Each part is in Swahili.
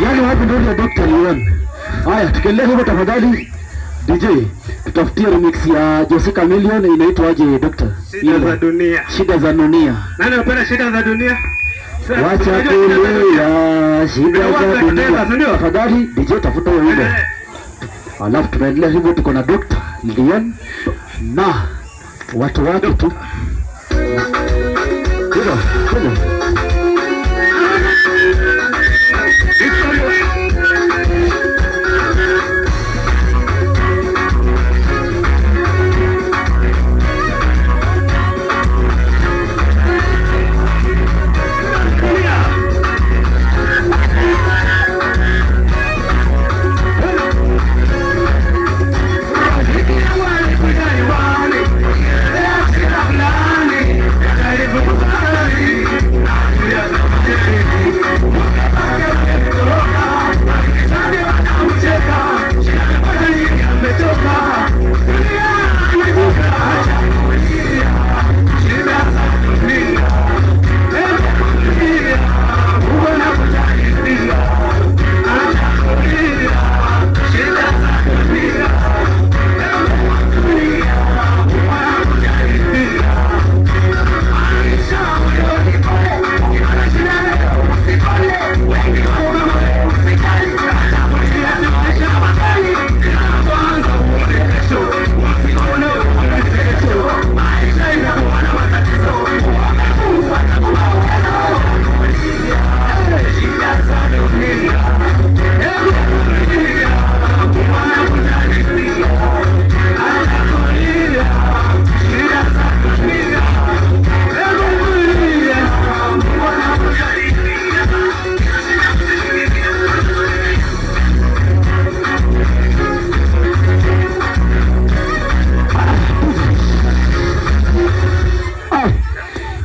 Yani wapi ndio ya Dr. Leon. Haya, tukiendelea hivyo tafadhali DJ tutafutie remix ya Jose Chameleon inaitwa aje Dr. Shida za dunia. Shida za dunia. Nani anapenda shida za dunia? Wacha kulia shida za dunia. Tafadhali DJ tafuta hiyo wimbo. Alafu tunaendelea hivyo, tuko na Dr. Leon na watu wake tu. Come on.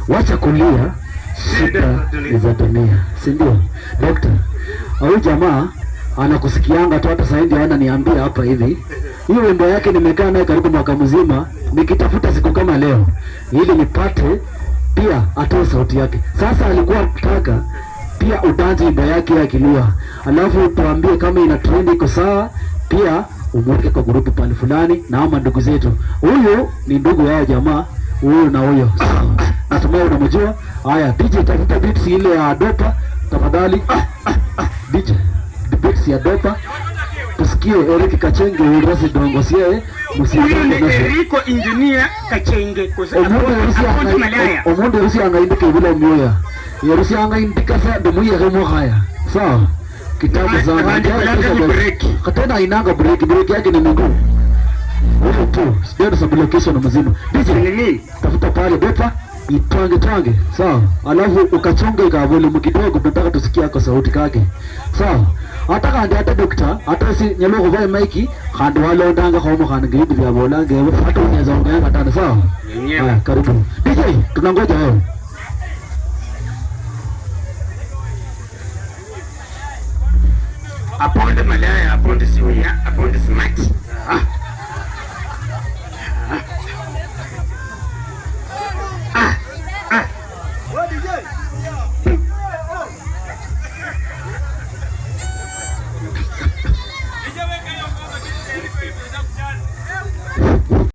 Wacha kulia shida za dunia, si ndio? Dokta, huyu jamaa anakusikianga tu, hata sasa ndio ananiambia hapa hivi. Hiyo wimbo yake nimekaa naye karibu mwaka mzima nikitafuta siku kama leo ili nipate pia atoe sauti yake. Sasa alikuwa anataka pia utanze wimbo yake akilia. Alafu tuambie kama ina trend iko sawa, pia umweke kwa grupu pale fulani na ama ndugu zetu. Huyu ni ndugu yao jamaa, huyu na huyo. Natumai unamjua. Haya, DJ tafuta beats ile ya Dopa tafadhali. DJ beats ya Dopa tusikie Eric Kachenge urasi dongo sie musiki Erico engineer Kachenge kwa sababu omunde rusi angaindika bila myoya ya rusi angaindika sa demuya kama haya sawa kitabu sana katena inanga break yake ni mguu huko tu sio sababu location mzima. DJ nini tafuta pale Dopa itwange sawa, alafu ukachonga ka volume kidogo, tunataka tusikie kwa sauti kake sawa. Hata dokta hata si nyalo ko vai maiki khando walo ndanga khomo khana ngidi vya bola ngebe hata unaweza ongea tena sawa. Haya, karibu DJ, tunangoja wewe. Aponde malaya, aponde siuya, aponde smart.